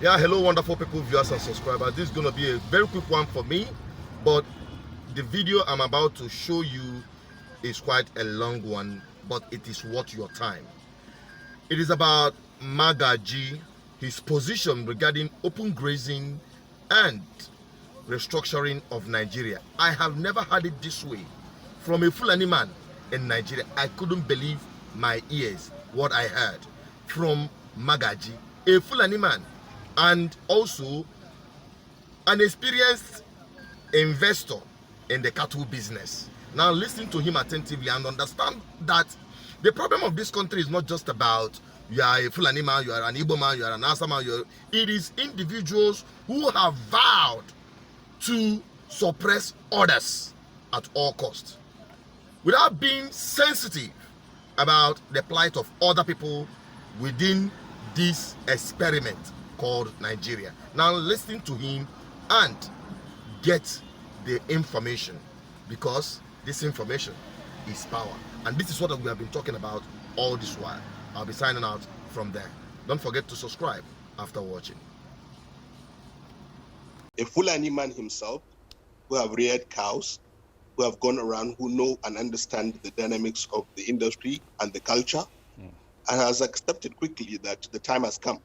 Yeah, hello, wonderful people, viewers and subscribers. This is going to be a very quick one for me, but the video I'm about to show you is quite a long one, but it is worth your time. It is about Magaji, his position regarding open grazing and restructuring of Nigeria. I have never had it this way from a Fulani man in Nigeria. I couldn't believe my ears what I heard from Magaji, a Fulani man, and also an experienced investor in the cattle business. Now listen to him attentively and understand that the problem of this country is not just about you are a Fulani man, you are an Igbo man, you are an Asa man. It is individuals who have vowed to suppress others at all costs without being sensitive about the plight of other people within this experiment called Nigeria. Now listen to him and get the information, because this information is power, and this is what we have been talking about all this while. I'll be signing out from there. Don't forget to subscribe after watching. A Fulani man himself, who have reared cows, who have gone around, who know and understand the dynamics of the industry and the culture, and has accepted quickly that the time has come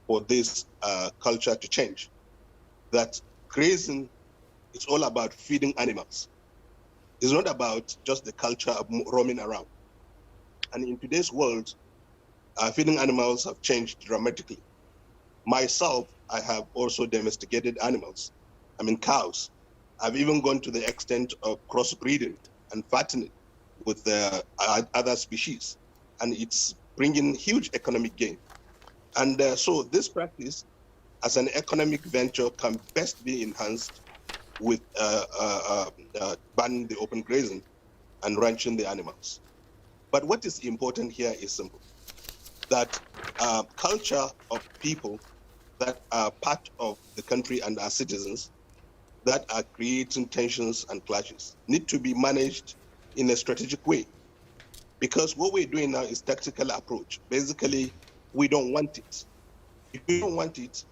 for this culture to change. That grazing is all about feeding animals. It's not about just the culture of roaming around. And in today's world, feeding animals have changed dramatically. Myself, I have also domesticated animals. I mean, cows. I've even gone to the extent of crossbreeding and fattening with other species. And it's bringing huge economic gain. And so this practice, as an economic venture, can best be enhanced with banning the open grazing and ranching the animals. But what is important here is simple, that culture of people that are part of the country and our citizens that are creating tensions and clashes need to be managed in a strategic way. Because what we're doing now is tactical approach. Basically, we don't want it. If we don't want it,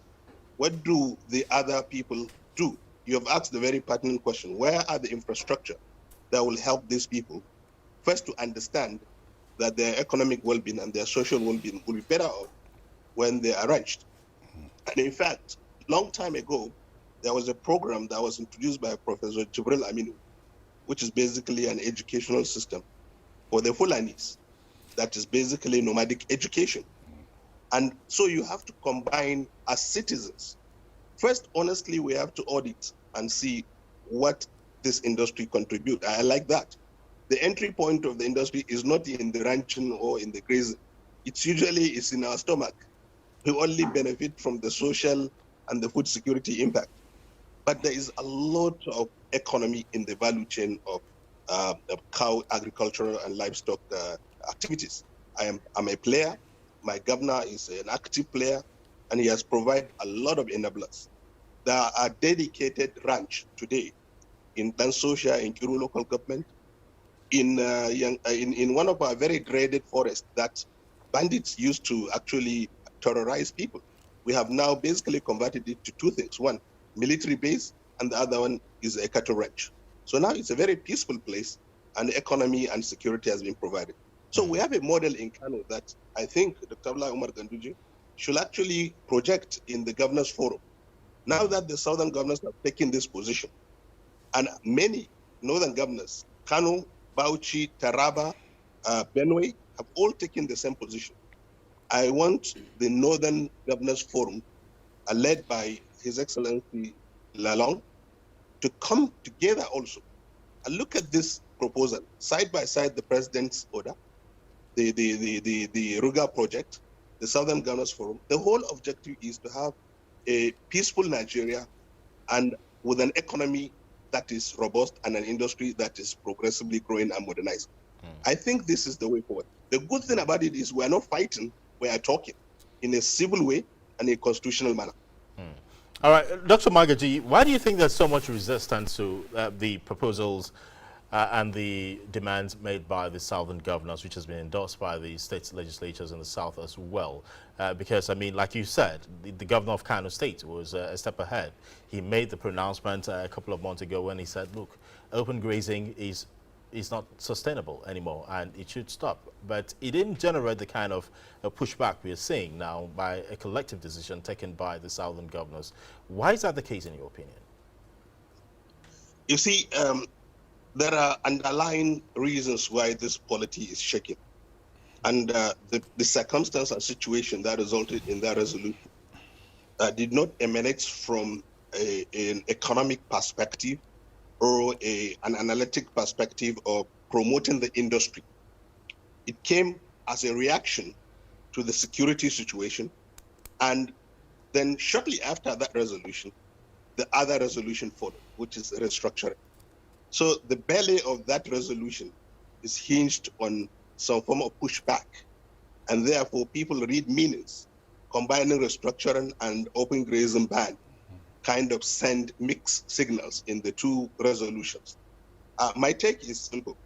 what do the other people do? You have asked the very pertinent question. Where are the infrastructure that will help these people first to understand that their economic well-being and their social well-being will be better off when they are ranched? And in fact, long time ago, there was a program that was introduced by Professor Jibril Aminu, which is basically an educational system for the Fulanis. That is basically nomadic education. And so you have to combine as citizens. First, honestly, we have to audit and see what this industry contributes. I like that. The entry point of the industry is not in the ranching or in the grazing. It's usually is in our stomach. We only benefit from the social and the food security impact. But there is a lot of economy in the value chain of cow, agricultural and livestock activities. I'm a player. My governor is an active player, and he has provided a lot of enablers. There are dedicated ranch today in Tansosha, in Kiru local government, in one of our very dreaded forests that bandits used to actually terrorize people. We have now basically converted it to two things. One, military base, and the other one is a cattle ranch. So now it's a very peaceful place, and the economy and security has been provided. So we have a model in Kano that I think Dr. Abdullah Umar Ganduji should actually project in the governors forum. Now that the southern governors have taken this position, and many northern governors, Kano, Bauchi, Taraba, Benue, have all taken the same position. I want the northern governors forum, led by His Excellency Lalong, to come together also and look at this proposal side by side, the president's order, the Ruga project, the Southern Governors Forum. The whole objective is to have a peaceful Nigeria and with an economy that is robust and an industry that is progressively growing and modernizing. I think this is the way forward. The good thing about it is we are not fighting, we are talking in a civil way and a constitutional manner. All right, Dr. Magaji, why do you think there's so much resistance to the proposals and the demands made by the southern governors, which has been endorsed by the state legislatures in the south as well. Because, I mean, like you said, the governor of Kano State was a step ahead. He made the pronouncement a couple of months ago when he said, look, open grazing is not sustainable anymore and it should stop. But it didn't generate the kind of pushback we are seeing now by a collective decision taken by the southern governors. Why is that the case in your opinion? You see, there are underlying reasons why this polity is shaking. And the circumstance and situation that resulted in that resolution did not emanate from an economic perspective or an analytic perspective of promoting the industry. It came as a reaction to the security situation. And then shortly after that resolution, the other resolution followed, which is restructuring. So the belly of that resolution is hinged on some form of pushback. And therefore, people read meanings, combining restructuring and open grazing ban kind of send mixed signals in the two resolutions. My take is simple,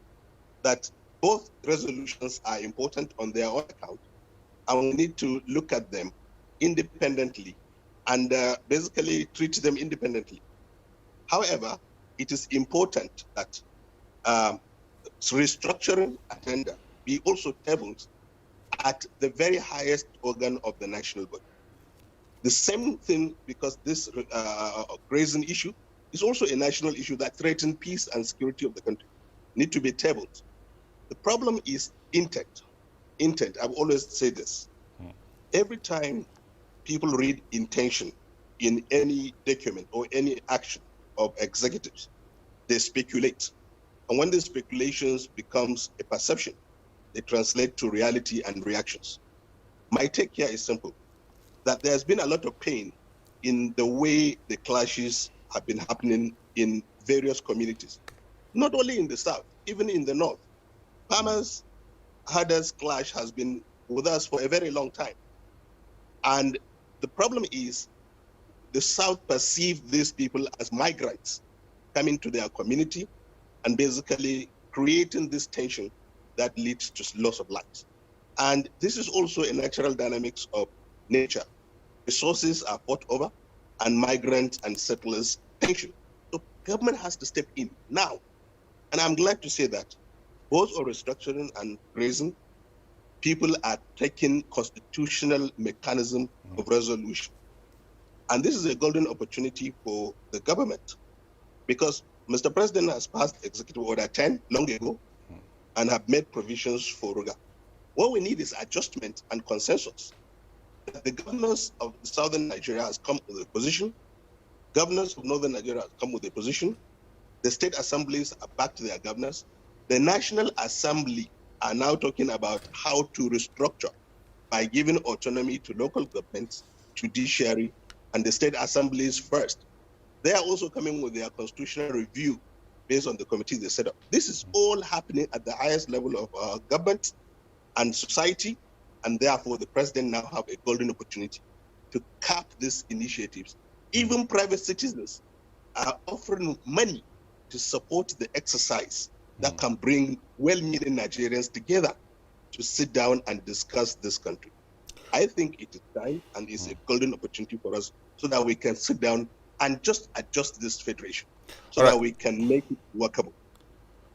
that both resolutions are important on their own account, and we need to look at them independently and basically treat them independently. However, it is important that restructuring agenda be also tabled at the very highest organ of the national body. The same thing, because this grazing issue is also a national issue that threatens peace and security of the country, need to be tabled. The problem is intent. Intent, I've always said this. Every time people read intention in any document or any action of executives, they speculate. And when the speculations becomes a perception, they translate to reality and reactions. My take here is simple, that there's been a lot of pain in the way the clashes have been happening in various communities, not only in the south, even in the north. Farmers, herders clash has been with us for a very long time. And the problem is the south perceive these people as migrants coming to their community and basically creating this tension that leads to loss of lives. And this is also a natural dynamics of nature. Resources are fought over, and migrants and settlers tension. So government has to step in now. And I'm glad to say that both on restructuring and grazing, people are taking constitutional mechanism of resolution. And this is a golden opportunity for the government, because Mr. President has passed Executive Order 10 long ago and have made provisions for Ruga. What we need is adjustment and consensus. The governors of southern Nigeria has come with a position. Governors of northern Nigeria have come with a position. The state assemblies are back to their governors. The National Assembly are now talking about how to restructure by giving autonomy to local governments, judiciary, and the state assemblies first. They are also coming with their constitutional review based on the committee they set up. This is all happening at the highest level of our government and society, and therefore the president now have a golden opportunity to cap these initiatives. Even private citizens are offering money to support the exercise that can bring well-meaning Nigerians together to sit down and discuss this country. I think it is time, and it's a golden opportunity for us so that we can sit down and just adjust this federation so that we can make it workable.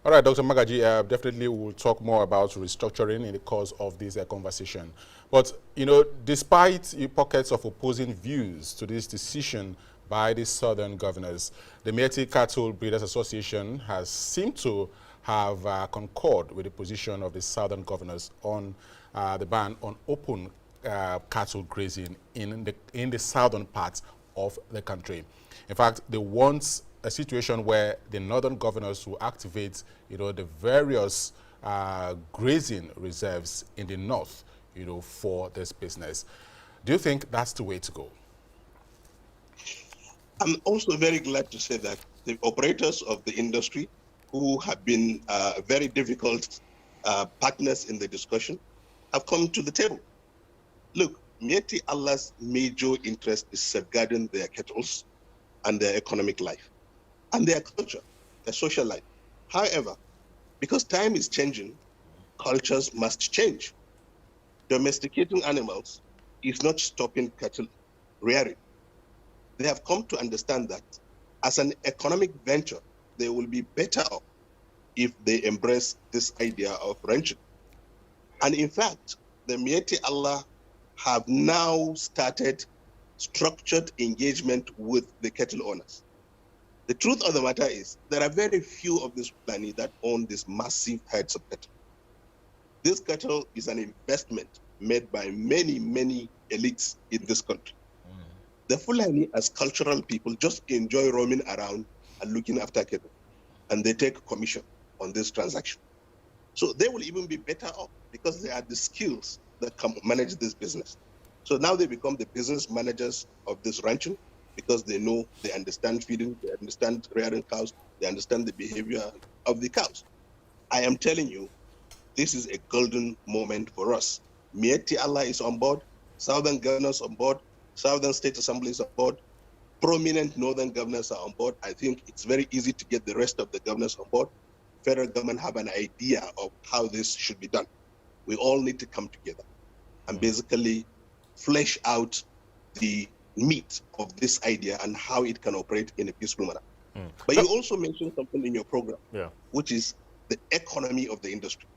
All right, Dr. Magaji, definitely we'll talk more about restructuring in the course of this conversation. But, you know, despite pockets of opposing views to this decision by the southern governors, the Mieti Cattle Breeders Association has seemed to have concord with the position of the southern governors on the ban on open cattle grazing in the southern parts of the country. In fact, they want a situation where the northern governors will activate, you know, the various grazing reserves in the north, you know, for this business. Do you think that's the way to go? I'm also very glad to say that the operators of the industry, who have been very difficult partners in the discussion, have come to the table. Look, Mieti Allah's major interest is safeguarding their cattle and their economic life and their culture, their social life. However, because time is changing, cultures must change. Domesticating animals is not stopping cattle rearing. They have come to understand that as an economic venture, they will be better off if they embrace this idea of ranching. And in fact, the Mieti Allah have now started structured engagement with the cattle owners. The truth of the matter is there are very few of these Fulani that own these massive herds of cattle. This cattle is an investment made by many, many elites in this country. The Fulani, as cultural people, just enjoy roaming around and looking after cattle, and they take commission on this transaction. So they will even be better off because they are the skills that can manage this business. So now they become the business managers of this ranching because they know, they understand feeding, they understand rearing cows, they understand the behavior of the cows. I am telling you, this is a golden moment for us. Mieti Allah is on board, Southern governors on board, Southern State Assemblies on board, prominent Northern governors are on board. I think it's very easy to get the rest of the governors on board. Federal government have an idea of how this should be done. We all need to come together and basically flesh out the meat of this idea and how it can operate in a peaceful manner. But you also mentioned something in your program, which is the economy of the industry.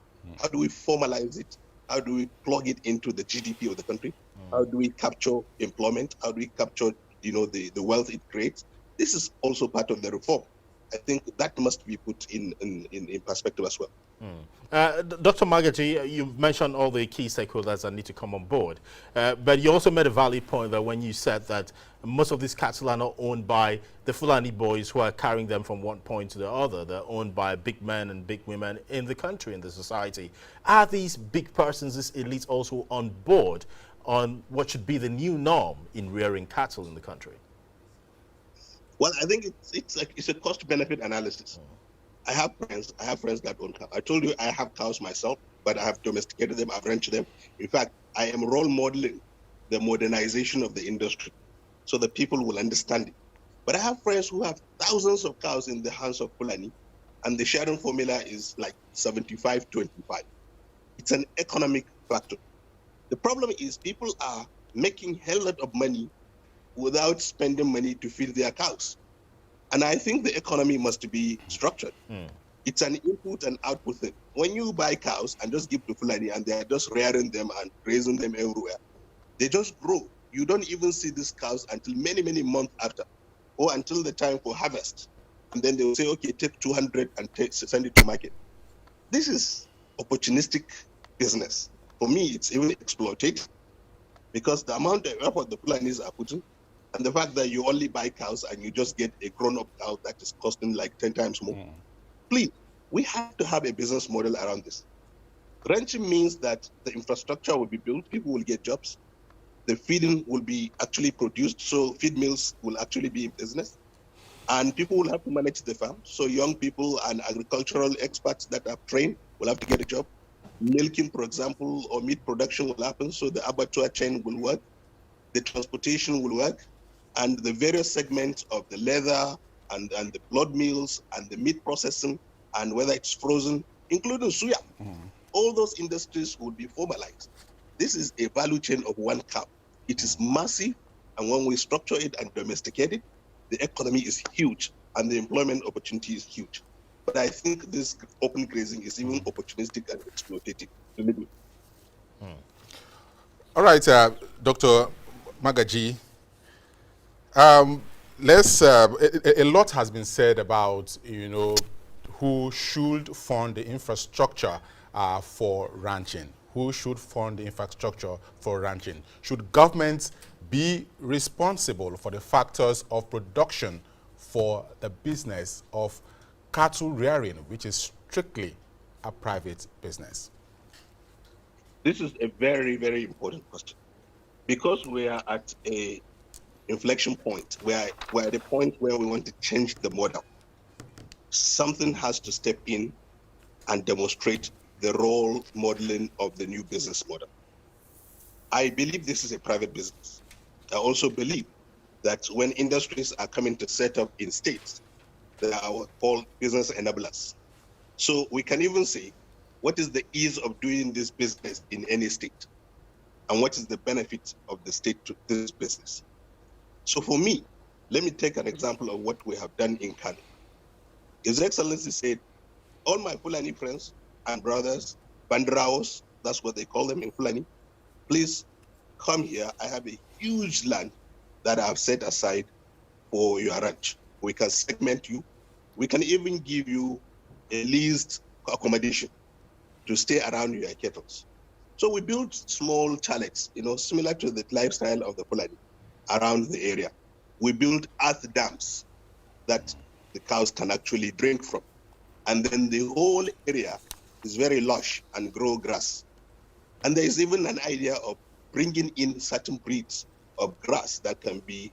How do we formalize it? How do we plug it into the GDP of the country? How do we capture employment? How do we capture, the wealth it creates? This is also part of the reform. I think that must be put in perspective as well. Dr. Magaji, you've mentioned all the key stakeholders that need to come on board, but you also made a valid point that when you said that most of these cattle are not owned by the Fulani boys who are carrying them from one point to the other. They're owned by big men and big women in the country, in the society. Are these big persons, these elites, also on board on what should be the new norm in rearing cattle in the country? Well, I think it's a cost-benefit analysis. I have friends that own cows. I told you I have cows myself, but I have domesticated them, I've ranched them. In fact, I am role modeling the modernization of the industry so that people will understand it. But I have friends who have thousands of cows in the hands of Fulani, and the sharing formula is like 75-25. It's an economic factor. The problem is people are making a hell lot of money without spending money to feed their cows. And I think the economy must be structured. It's an input and output thing. When you buy cows and just give to Fulani and they are just rearing them and raising them everywhere, they just grow. You don't even see these cows until many, many months after, or until the time for harvest. And then they will say, okay, take 200 and send it to market. This is opportunistic business. For me, it's even exploitative because the amount of effort the Fulanis are putting and the fact that you only buy cows and you just get a grown-up cow that is costing like 10 times more. Please, we have to have a business model around this. Ranching means that the infrastructure will be built, people will get jobs, the feeding will be actually produced, so feed mills will actually be in business, and people will have to manage the farm. So young people and agricultural experts that are trained will have to get a job. Milking, for example, or meat production will happen, so the abattoir chain will work, the transportation will work, and the various segments of the leather and the blood mills and the meat processing, and whether it's frozen, including suya, all those industries will be formalized. This is a value chain of one cow. It is massive, and when we structure it and domesticate it, the economy is huge, and the employment opportunity is huge. But I think this open grazing is even opportunistic and exploitative. All right, Dr. Magaji. A lot has been said about, who should fund the infrastructure for ranching. Who should fund the infrastructure for ranching? Should governments be responsible for the factors of production for the business of cattle rearing, which is strictly a private business? This is a very, very important question because we are at a inflection point. We're at the point where we want to change the model. Something has to step in and demonstrate the role modeling of the new business model. I believe this is a private business. I also believe that when industries are coming to set up in states, they are called business enablers. So we can even say, what is the ease of doing this business in any state? And what is the benefit of the state to this business? So for me, let me take an example of what we have done in Kano. His Excellency said, all my Fulani friends and brothers, Bandraos, that's what they call them in Fulani, please come here. I have a huge land that I have set aside for your ranch. We can segment you. We can even give you a leased accommodation to stay around your kettles. So we built small chalets, similar to the lifestyle of the Fulani around the area. We built earth dams that the cows can actually drink from. And then the whole area is very lush and grow grass. And there is even an idea of bringing in certain breeds of grass that can be,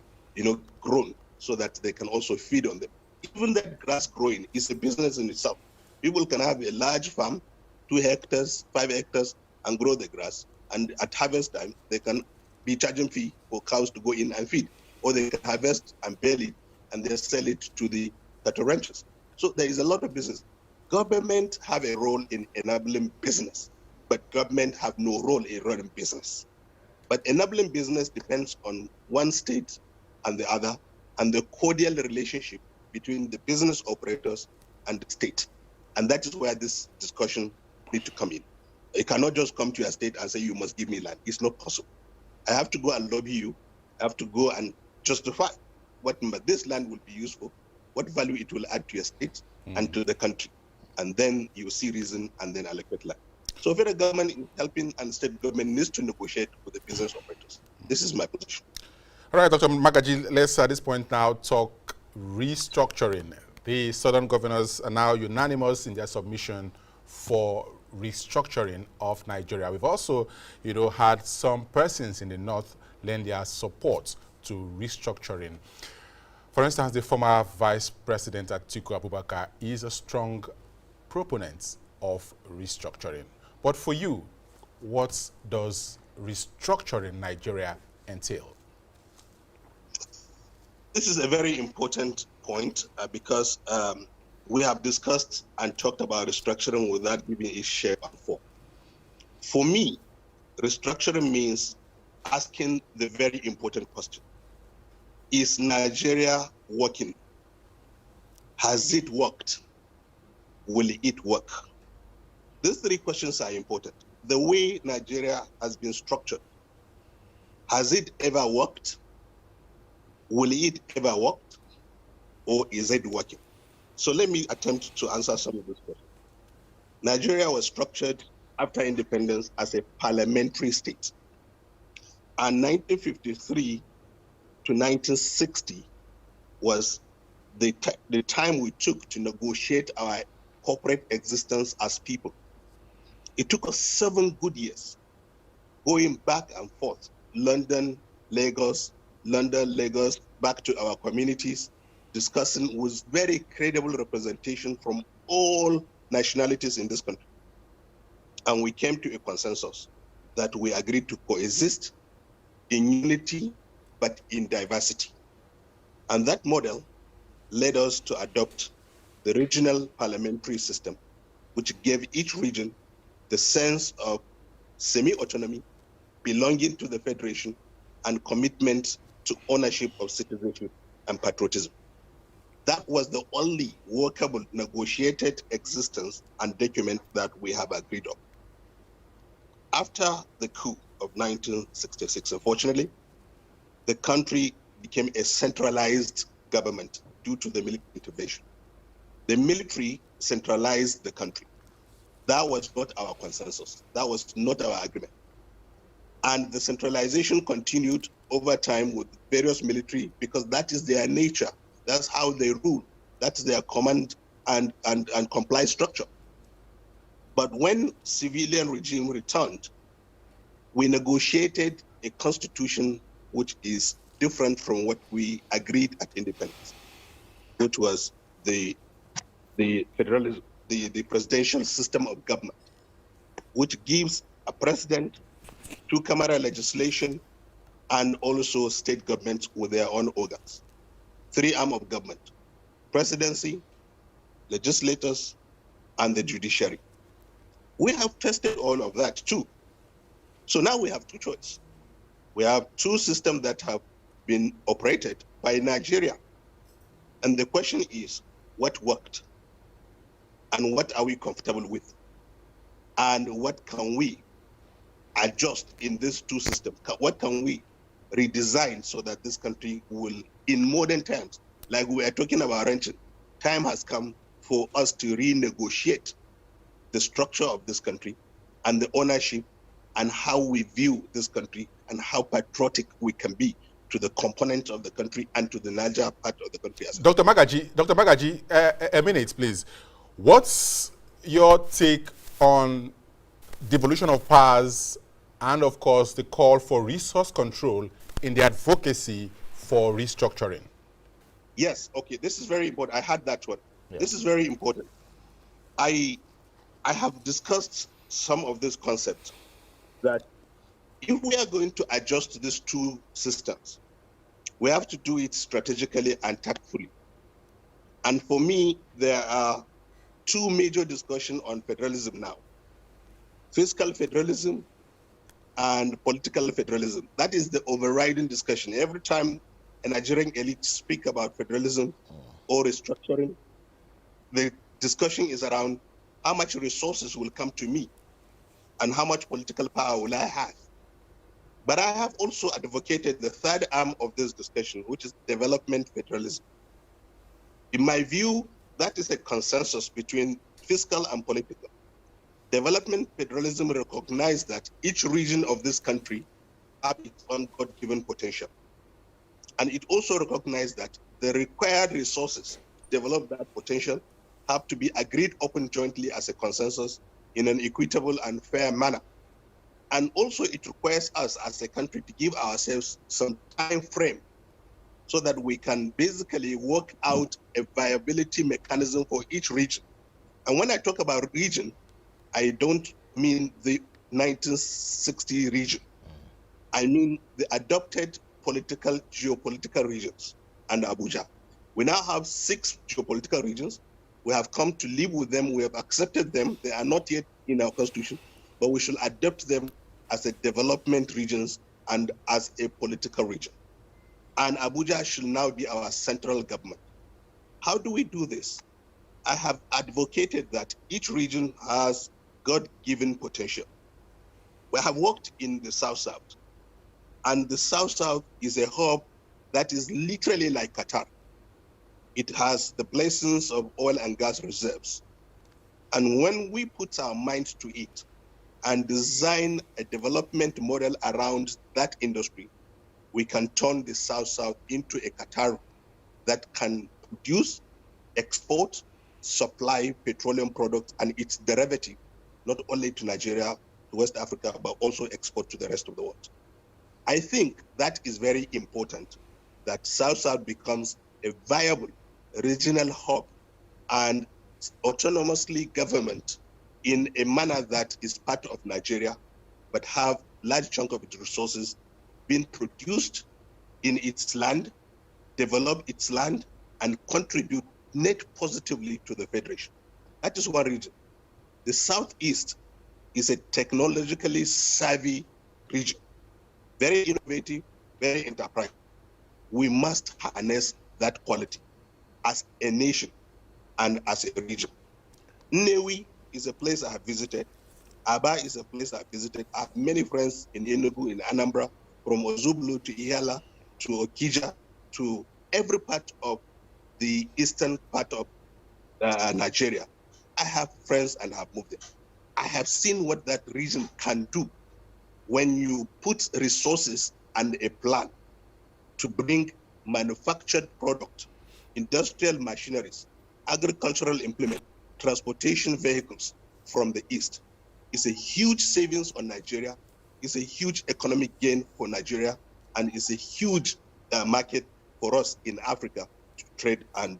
grown so that they can also feed on them. Even that grass growing is a business in itself. People can have a large farm, 2 hectares, 5 hectares, and grow the grass. And at harvest time, they can be charging fee for cows to go in and feed. Or they can harvest and bale it, and then sell it to the cattle ranchers. So there is a lot of business. Government have a role in enabling business, but government have no role in running business. But enabling business depends on one state and the other, and the cordial relationship between the business operators and the state. And that is where this discussion needs to come in. You cannot just come to your state and say, you must give me land. It's not possible. I have to go and lobby you. I have to go and justify what this land will be used for, what value it will add to your state and to the country. And then you see reason and then allocate land. So federal government is helping and state government needs to negotiate with the business operators. This is my position. All right, Dr. Magaji, let's at this point now talk restructuring. The Southern governors are now unanimous in their submission for restructuring of Nigeria. We've also, had some persons in the North lend their support to restructuring. For instance, the former Vice President Atiku Abubakar is a strong proponent of restructuring. But for you, what does restructuring Nigeria entail? This is a very important point because we have discussed and talked about restructuring without giving it shape and form. For me, restructuring means asking the very important question. Is Nigeria working? Has it worked? Will it work? These 3 questions are important. The way Nigeria has been structured, has it ever worked? Will it ever work? Or is it working? So let me attempt to answer some of these questions. Nigeria was structured after independence as a parliamentary state. And 1953 to 1960 was the time we took to negotiate our corporate existence as people. It took us 7 good years, going back and forth, London, Lagos, back to our communities, discussing with very credible representation from all nationalities in this country. And we came to a consensus that we agreed to coexist in unity, but in diversity. And that model led us to adopt the regional parliamentary system, which gave each region the sense of semi-autonomy, belonging to the federation, and commitment to ownership of citizenship and patriotism. That was the only workable negotiated existence and document that we have agreed on. After the coup of 1966, unfortunately, the country became a centralized government due to the military intervention. The military centralized the country. That was not our consensus. That was not our agreement. And the centralization continued over time with various military because that is their nature. That's how they rule. That's their command and comply structure. But when civilian regime returned, we negotiated a constitution which is different from what we agreed at independence, which was the federalism, the presidential system of government, which gives a president, 2-camera legislation, and also state governments with their own organs. 3 arms of government: presidency, legislators, and the judiciary. We have tested all of that too. So now we have two choices. We have two systems that have been operated by Nigeria. And the question is, what worked? And what are we comfortable with? And what can we adjust in these two systems? What can we redesign so that this country will, in modern times, like we are talking about renting, time has come for us to renegotiate the structure of this country and the ownership and how we view this country and how patriotic we can be to the component of the country and to the larger part of the country as well. Dr. Magaji, a minute, please. What's your take on devolution of powers and, of course, the call for resource control in the advocacy for restructuring? Yes, okay, this is very important. I had that one. Yeah. This is very important. I have discussed some of these concepts that if we are going to adjust these two systems, we have to do it strategically and tactfully. And for me, there are two major discussions on federalism now: fiscal federalism and political federalism. That is the overriding discussion. Every time a Nigerian elite speak about federalism or restructuring, the discussion is around how much resources will come to me and how much political power will I have. But I have also advocated the third arm of this discussion, which is development federalism. In my view, that is a consensus between fiscal and political. Development federalism recognizes that each region of this country has its own God-given potential. And it also recognizes that the required resources to develop that potential have to be agreed upon jointly as a consensus in an equitable and fair manner. And also it requires us as a country to give ourselves some time frame so that we can basically work out a viability mechanism for each region. And when I talk about region, I don't mean the 1960 region. I mean the adopted geopolitical regions under Abuja. We now have 6 geopolitical regions. We have come to live with them. We have accepted them. They are not yet in our constitution, but we should adopt them as a development regions and as a political region. And Abuja should now be our central government. How do we do this? I have advocated that each region has God-given potential. We have worked in the South-South, and the South-South is a hub that is literally like Qatar. It has the blessings of oil and gas reserves. And when we put our minds to it and design a development model around that industry, we can turn the South-South into a Qatar that can produce, export, supply petroleum products and its derivative, not only to Nigeria, to West Africa, but also export to the rest of the world. I think that is very important, that South-South becomes a viable regional hub and autonomously government in a manner that is part of Nigeria, but have large chunk of its resources being produced in its land, develop its land, and contribute net positively to the Federation. That is one region. The Southeast is a technologically savvy region, very innovative, very enterprising. We must harness that quality as a nation and as a region. Nnewi is a place I have visited. Aba is a place I have visited. I have many friends in Enugu, in Anambra, from Ozublu to Ihala to Okija to every part of the eastern part of Nigeria. I have friends and have moved there. I have seen what that region can do when you put resources and a plan to bring manufactured product, industrial machineries, agricultural implement, transportation vehicles from the east. It's a huge savings on Nigeria. It's a huge economic gain for Nigeria, and it's a huge market for us in Africa to trade and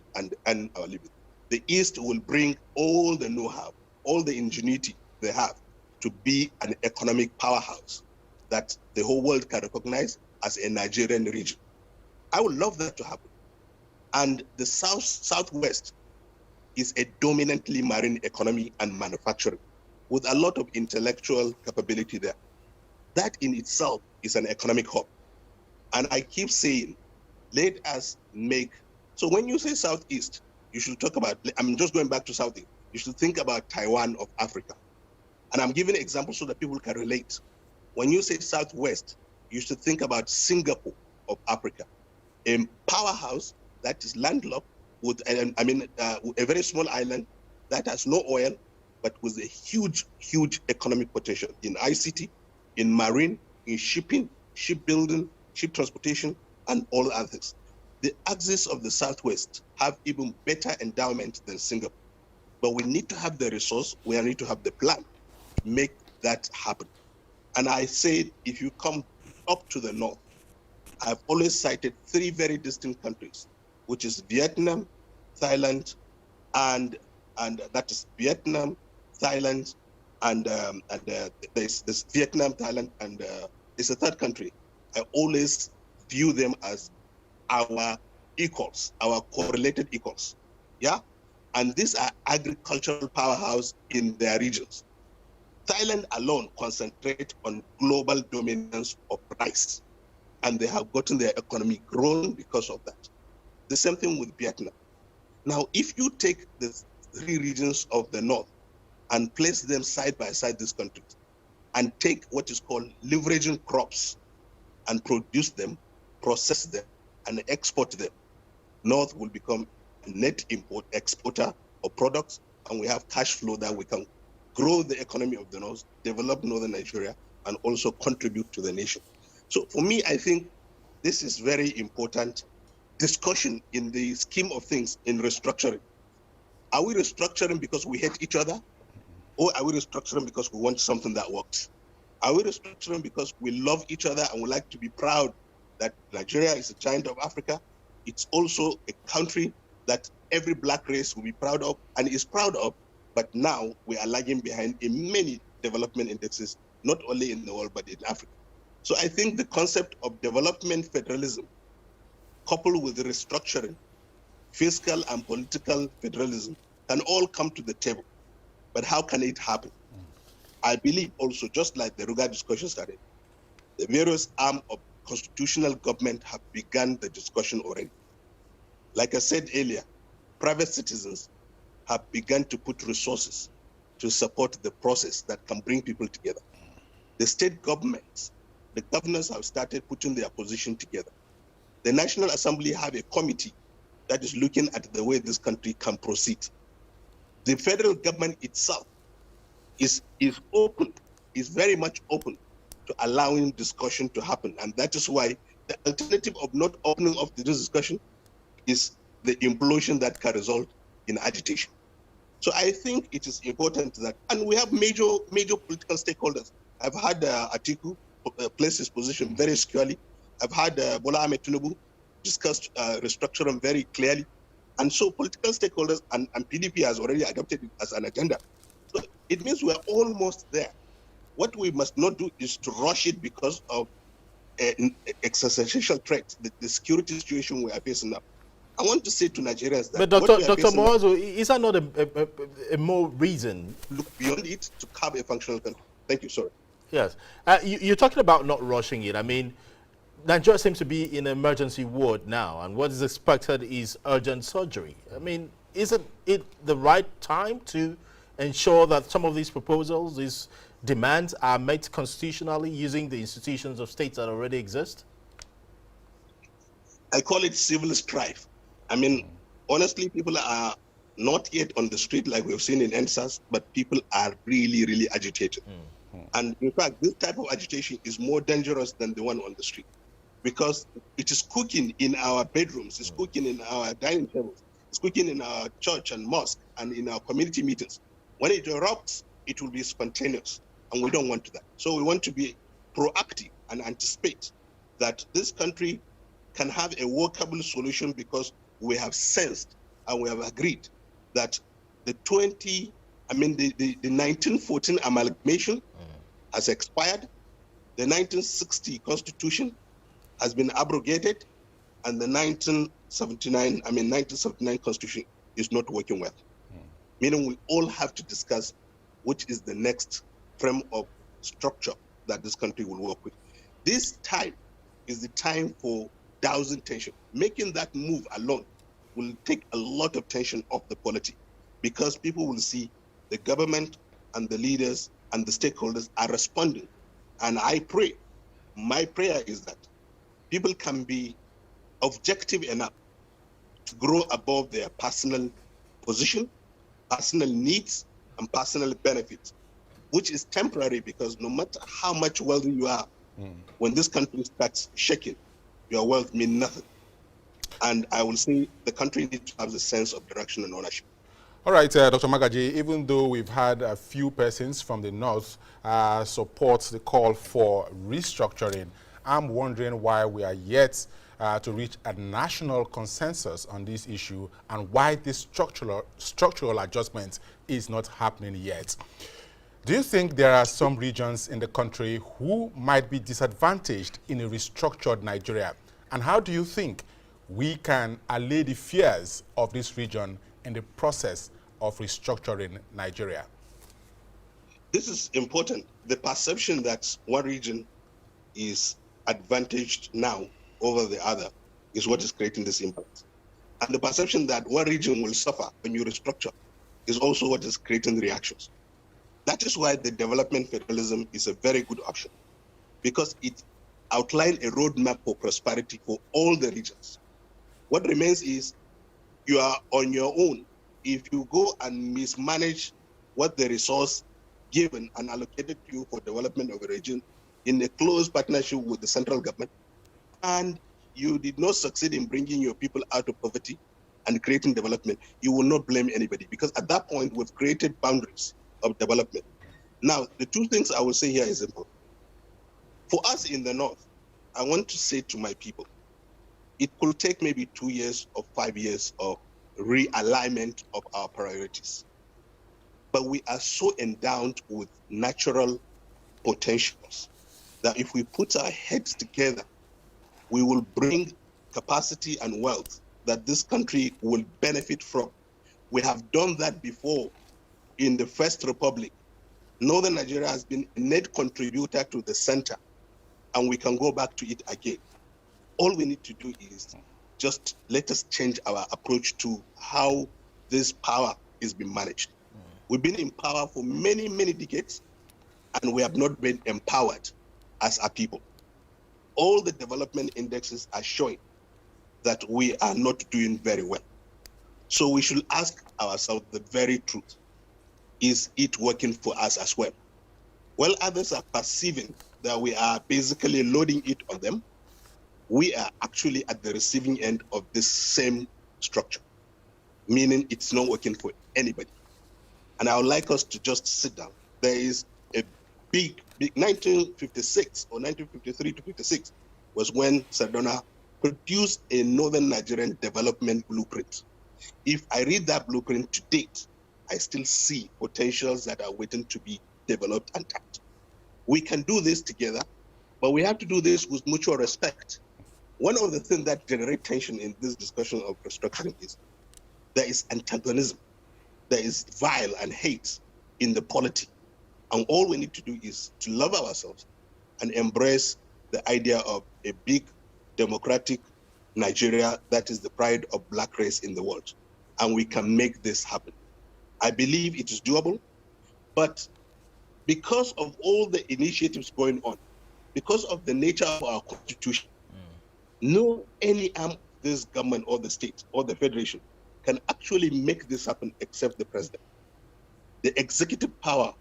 our living. The East will bring all the know-how, all the ingenuity they have to be an economic powerhouse that the whole world can recognize as a Nigerian region. I would love that to happen. And the Southwest is a dominantly marine economy and manufacturing with a lot of intellectual capability there. That in itself is an economic hub. And I keep saying, let us make, so when you say Southeast, you should talk about, I'm just going back to Southeast, you should think about Taiwan of Africa. And I'm giving examples so that people can relate. When you say Southwest, you should think about Singapore of Africa, a powerhouse that is landlocked with, a very small island that has no oil, but with a huge, huge economic potential in ICT, in marine, in shipping, shipbuilding, ship transportation, and all others. The axis of the Southwest have even better endowment than Singapore. But we need to have the resource, we need to have the plan to make that happen. And I said, if you come up to the north, I've always cited three very distinct countries, which is Vietnam, Thailand, and that is Vietnam, Thailand, and there's this Vietnam, Thailand, and there's a third country. I always view them as our equals, our correlated equals, yeah? And these are agricultural powerhouse in their regions. Thailand alone concentrate on global dominance of rice, and they have gotten their economy grown because of that. The same thing with Vietnam. Now, if you take the three regions of the north and place them side by side, these countries, and take what is called leveraging crops and produce them, process them, and export them, North will become a net exporter of products, and we have cash flow that we can grow the economy of the North, develop Northern Nigeria, and also contribute to the nation. So for me, I think this is very important discussion in the scheme of things in restructuring. Are we restructuring because we hate each other? Or are we restructuring because we want something that works? Are we restructuring because we love each other and we like to be proud that Nigeria is a giant of Africa? It's also a country that every black race will be proud of and is proud of, but now we are lagging behind in many development indexes, not only in the world, but in Africa. So I think the concept of development federalism, coupled with the restructuring, fiscal and political federalism, can all come to the table. But how can it happen? I believe also, just like the Ruga discussion started, the various arms of constitutional government have begun the discussion already. Like I said earlier, private citizens have begun to put resources to support the process that can bring people together. The state governments, the governors have started putting their position together. The National Assembly have a committee that is looking at the way this country can proceed. The federal government itself is open, is very much open to allowing discussion to happen. And that is why the alternative of not opening up this discussion is the implosion that can result in agitation. So I think it is important that, and we have major political stakeholders. I've had Atiku place his position very securely. I've had Bola Ahmed Tinubu discuss restructuring very clearly. And so political stakeholders and PDP has already adopted it as an agenda. So it means we're almost there. What we must not do is to rush it because of existential threat, the security situation we are facing now. I want to say to Nigerians that. But Dr. Moazo, is that not a more reason? Look beyond it to have a functional country. Thank you, sorry. Yes. You're talking about not rushing it. I mean, Nigeria seems to be in emergency ward now, and what is expected is urgent surgery. I mean, isn't it the right time to ensure that some of these proposals, these demands are met constitutionally using the institutions of states that already exist? I call it civil strife. I mean, honestly, people are not yet on the street like we've seen in NSAS, but people are really, really agitated. And in fact, this type of agitation is more dangerous than the one on the street, because it is cooking in our bedrooms, it's cooking in our dining tables, it's cooking in our church and mosque and in our community meetings. When it erupts, it will be spontaneous, and we don't want that. So we want to be proactive and anticipate that this country can have a workable solution, because we have sensed and we have agreed that the 1914 amalgamation has expired, the 1960 Constitution has been abrogated, and the 1979 Constitution is not working well. meaning we all have to discuss which is the next frame of structure that this country will work with. This time is the time for dousing tension. Making that move alone will take a lot of tension off the polity, because people will see the government and the leaders and the stakeholders are responding. And I pray, my prayer is that people can be objective enough to grow above their personal position, personal needs, and personal benefits, which is temporary, because no matter how much wealthy you are, when this country starts shaking, your wealth means nothing. And I will say the country needs to have the sense of direction and ownership. All right, Dr. Magaji, even though we've had a few persons from the North support the call for restructuring, I'm wondering why we are yet to reach a national consensus on this issue, and why this structural adjustment is not happening yet. Do you think there are some regions in the country who might be disadvantaged in a restructured Nigeria? And how do you think we can allay the fears of this region in the process of restructuring Nigeria? This is important. The perception that one region is advantaged now over the other is what is creating this impact. And the perception that one region will suffer when you restructure is also what is creating the reactions. That is why the development federalism is a very good option, because it outlines a roadmap for prosperity for all the regions. What remains is you are on your own. If you go and mismanage what the resource given and allocated to you for development of a region in a close partnership with the central government, and you did not succeed in bringing your people out of poverty and creating development, you will not blame anybody, because at that point we've created boundaries of development. Now, the two things I will say here is important. For us in the North, I want to say to my people, it could take maybe 2 years or 5 years of realignment of our priorities. But we are so endowed with natural potentials that if we put our heads together, we will bring capacity and wealth that this country will benefit from. We have done that before in the First Republic. Northern Nigeria has been a net contributor to the center, and we can go back to it again. All we need to do is just let us change our approach to how this power is being managed. We've been in power for many, many decades, and we have not been empowered as a people. All the development indexes are showing that we are not doing very well. So we should ask ourselves the very truth. Is it working for us as well? While others are perceiving that we are basically loading it on them, we are actually at the receiving end of this same structure, meaning it's not working for anybody. And I would like us to just sit down. There is a big 1956 or 1953 to 56 was when Sardauna produced a Northern Nigerian development blueprint. If I read that blueprint to date, I still see potentials that are waiting to be developed and tapped. We can do this together, but we have to do this with mutual respect. One of the things that generate tension in this discussion of restructuring is there is antagonism, there is vile and hate in the polity. And all we need to do is to love ourselves and embrace the idea of a big democratic Nigeria that is the pride of black race in the world. And we can make this happen. I believe it is doable, but because of all the initiatives going on, because of the nature of our constitution, no any arm of this government or the state or the federation can actually make this happen except the president. The executive power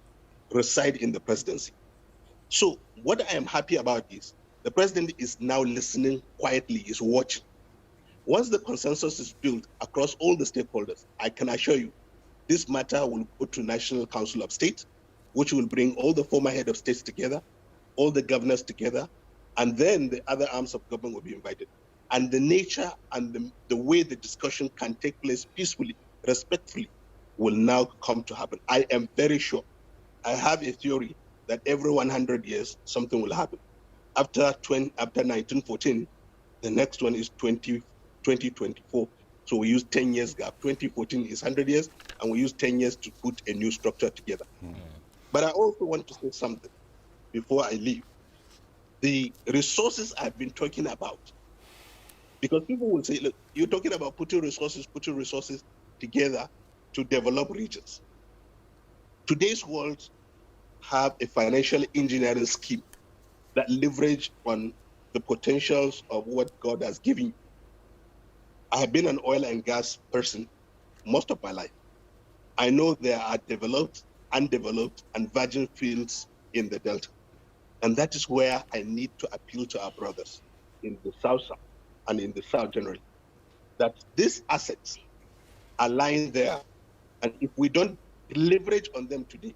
resides in the presidency. So what I am happy about is the president is now listening quietly, is watching. Once the consensus is built across all the stakeholders, I can assure you, this matter will go to National Council of State, which will bring all the former head of states together, all the governors together, and then the other arms of government will be invited. And the nature and the way the discussion can take place peacefully, respectfully, will now come to happen. I am very sure. I have a theory that every 100 years, something will happen. After 1914, the next one is 2024. So we use 10 years gap. 2014 is 100 years, and we use 10 years to put a new structure together. But I also want to say something before I leave. The resources I've been talking about, because people will say, look, you're talking about putting resources together to develop regions. Today's world have a financial engineering scheme that leverage on the potentials of what God has given you. I have been an oil and gas person most of my life. I know there are developed, undeveloped, and virgin fields in the Delta. And that is where I need to appeal to our brothers in the South and in the South generally, that these assets are lying there. And if we don't leverage on them today,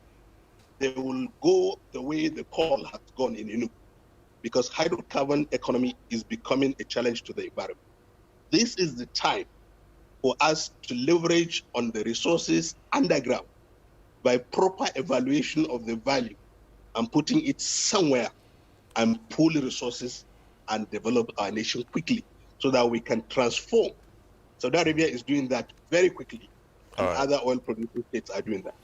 they will go the way the coal has gone in Enugu, because hydrocarbon economy is becoming a challenge to the environment. This is the time for us to leverage on the resources underground by proper evaluation of the value and putting it somewhere and pool resources and develop our nation quickly so that we can transform. Saudi Arabia is doing that very quickly, and other oil producing states are doing that.